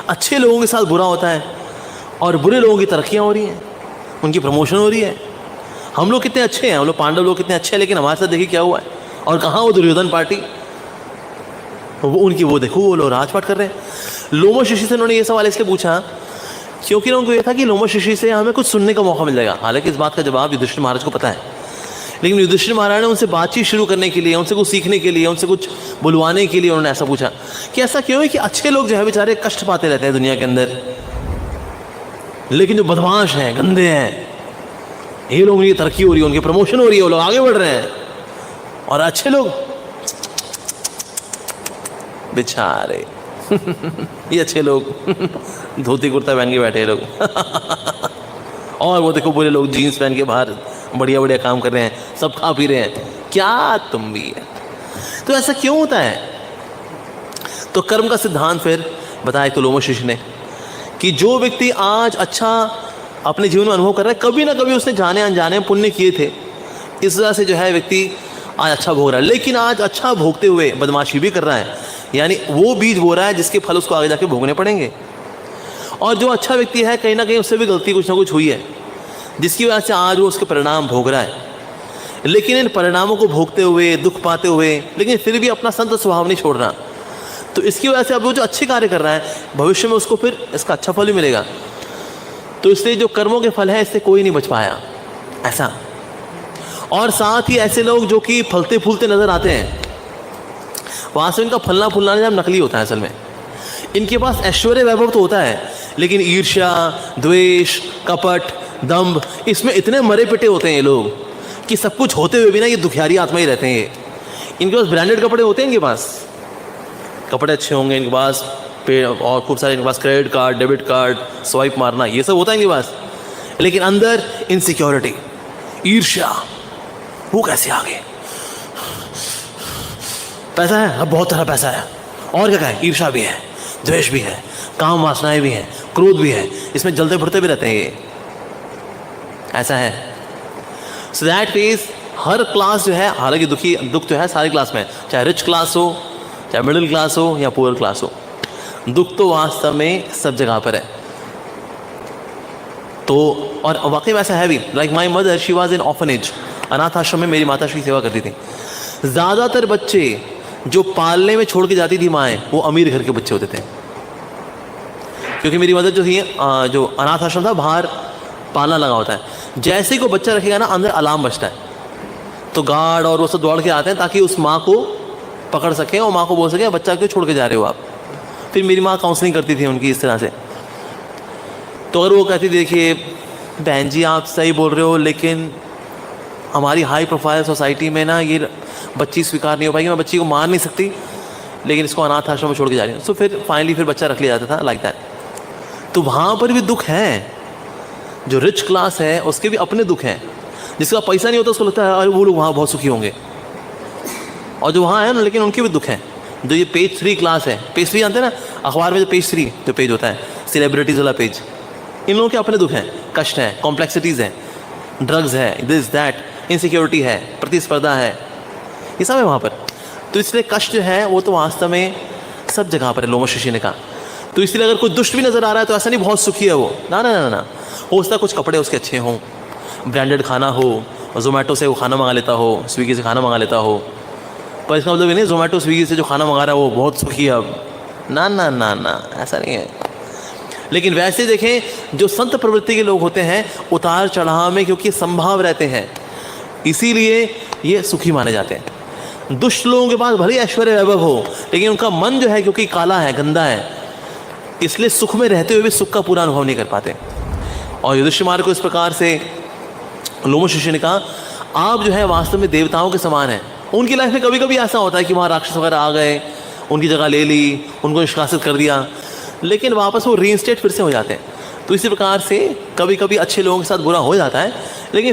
अच्छे लोगों के साथ बुरा होता है और बुरे लोगों की तरक्कियाँ हो रही हैं, उनकी प्रमोशन हो रही है। हम लोग कितने अच्छे हैं, हम लोग पांडव लोग कितने अच्छे हैं, लेकिन हमारे साथ देखिए क्या हुआ है। और कहाँ वो दुर्योधन पार्टी, वो उनकी वो देखो वो लोग राजपाट कर रहे हैं। लोमश ऋषि से उन्होंने ये सवाल इसलिए पूछा क्योंकि उनको ये था कि लोमश ऋषि से हमें कुछ सुनने का मौका मिल जाएगा। हालांकि इस बात का जवाब युधिष्ठिर महाराज को पता है, लेकिन युधिष्ठिर महाराज ने उनसे बातचीत शुरू करने के लिए, उनसे कुछ सीखने के लिए, उनसे कुछ बुलवाने के लिए उन्होंने ऐसा पूछा कि ऐसा क्यों है कि अच्छे लोग जो है बेचारे कष्ट पाते रहते हैं दुनिया के अंदर, लेकिन जो बदमाश हैं, गंदे हैं, ये लोगों की तरक्की हो रही है, उनकी प्रमोशन हो रही है, वो लोग आगे बढ़ रहे हैं, और अच्छे लोग बेचारे ये अच्छे लोग धोती कुर्ता पहन के बैठे लोग और वो देखो बुरे लोग जीन्स पहन के बाहर बढ़िया बढ़िया काम कर रहे हैं, सब खा पी रहे हैं, क्या तुम भी है। तो ऐसा क्यों होता है? तो कर्म का सिद्धांत फिर बताया तो लोमश ऋषि ने कि जो व्यक्ति आज अच्छा अपने जीवन में अनुभव कर रहा है, कभी ना कभी उसने जाने अनजाने पुण्य किए थे, इस वजह से जो है व्यक्ति आज अच्छा भोग रहा है। लेकिन आज अच्छा भोगते हुए बदमाशी भी कर रहा है, यानी वो बीज बो रहा है जिसके फल उसको आगे जाके भोगने पड़ेंगे। और जो अच्छा व्यक्ति है कहीं ना कहीं उससे भी गलती कुछ ना कुछ हुई है, जिसकी वजह से आज वो उसके परिणाम भोग रहा है। लेकिन इन परिणामों को भोगते हुए, दुख पाते हुए, लेकिन फिर भी अपना संत स्वभाव नहीं छोड़ रहा। तो इसकी वजह से अब वो जो अच्छे कार्य कर रहा है, भविष्य में उसको फिर इसका अच्छा फल भी मिलेगा। तो इसलिए जो कर्मों के फल है इससे कोई नहीं बच पाया ऐसा। और साथ ही ऐसे लोग जो कि फलते फूलते नजर आते हैं, वहाँ से इनका फलना फूलना जब नकली होता है। असल में इनके पास ऐश्वर्य वैभव तो होता है, लेकिन ईर्ष्या, द्वेष, कपट, दंभ, इसमें इतने मरे पिटे होते हैं ये लोग कि सब कुछ होते हुए भी ना ये दुखियारी आत्मा ही रहते हैं। ये इनके पास ब्रांडेड कपड़े होते हैं, इनके पास कपड़े अच्छे होंगे, इनके पास पे और खूब सारे, इनके पास credit card, debit card, swipe मारना, ये सब होता है इनके पास, लेकिन अंदर इनसिक्योरिटी, ईर्ष्या, वो कैसे आ गए। पैसा है, अब बहुत सारा पैसा है, और क्या है, ईर्ष्या भी है, द्वेष भी है, काम वासनाएं भी हैं, क्रोध भी है, इसमें जलते भरते भी रहते हैं ये, ऐसा है। So that means her class जो है, हालांकि दुख जो है सारी क्लास में, चाहे रिच क्लास हो, चाहे मिडिल क्लास हो या पुअर क्लास हो, दुख तो वास्तव में सब जगह पर है। तो और वाकई में ऐसा है भी। Like my mother, she was in orphanage, अनाथ आश्रम में मेरी माता श्री सेवा करती थी। ज़्यादातर बच्चे जो पालने में छोड़ के जाती थी माएँ, वो अमीर घर के बच्चे होते थे, क्योंकि मेरी मदर जो थी, जो अनाथ आश्रम था बाहर पालना लगा होता है, जैसे ही कोई बच्चा रखेगा ना अंदर अलार्म बजता है, तो गार्ड और वो सब दौड़ के आते हैं ताकि उस माँ को पकड़ सकें और माँ को बोल सकें बच्चा क्यों छोड़ के जा रहे हो आप। फिर मेरी माँ काउंसलिंग करती थी उनकी इस तरह से। तो अगर वो कहती देखिए बहन जी आप सही बोल रहे हो, लेकिन हमारी हाई प्रोफाइल सोसाइटी में ना ये बच्ची स्वीकार नहीं हो पाएगी, मैं बच्ची को मार नहीं सकती, लेकिन इसको अनाथ आश्रम में छोड़ के जा रही हूँ। सो फिर फाइनली फिर बच्चा रख लिया जाता था, लाइक दैट। तो वहाँ पर भी दुख है। जो रिच क्लास है उसके भी अपने दुख हैं, जिसका पैसा नहीं होता उसको लगता है अरे वो लोग वहाँ बहुत सुखी होंगे, और जो वहाँ है ना, लेकिन उनके भी दुख हैं। जो ये पेज 3 क्लास है, पेज 3 जानते हैं ना, अखबार में जो पेज 3 जो पेज होता है, सेलिब्रिटीज़ वाला पेज, इन लोगों के अपने दुख हैं, कष्ट हैं, कॉम्प्लेक्सिटीज़ हैं, ड्रग्स है, दिस दैट, इनसिक्योरिटी है, प्रतिस्पर्धा है, ये सब है वहाँ पर। तो इसलिए कष्ट जो है वो तो वास्तव में सब जगह पर है, लोमश ऋषि ने कहा। तो इसलिए अगर कोई दुष्ट भी नज़र आ रहा है तो ऐसा नहीं बहुत सुखी है वो, ना ना ना ना, हो सकता है कुछ कपड़े उसके अच्छे हों, ब्रांडेड खाना हो, जोमेटो से वो खाना मंगा लेता हो, स्विगी से खाना मंगा लेता हो, पर इसका मतलब ये नहीं जोमेटो स्विगी से जो खाना मंगा रहा है वो बहुत सुखी है अब, ना ना ना ना, ऐसा नहीं है। लेकिन वैसे देखें जो संत प्रवृत्ति के लोग होते हैं, उतार चढ़ाव में क्योंकि संभाव रहते हैं, इसीलिए ये सुखी माने जाते हैं। दुष्ट लोगों के पास भले ऐश्वर्य वैभव हो, लेकिन उनका मन जो है क्योंकि काला है, गंदा है, इसलिए सुख में रहते हुए भी सुख का पूरा अनुभव नहीं कर पाते। और युधिष्ठिर महाराज को इस प्रकार से लोमश ऋषि ने कहा आप जो है वास्तव में देवताओं के समान हैं। उनकी लाइफ में कभी कभी ऐसा होता है कि वहाँ राक्षस वगैरह आ गए, उनकी जगह ले ली, उनको निष्कासित कर दिया, लेकिन वापस वो रीइंस्टेट फिर से हो जाते हैं। तो इसी प्रकार से कभी कभी अच्छे लोगों के साथ बुरा हो जाता है, लेकिन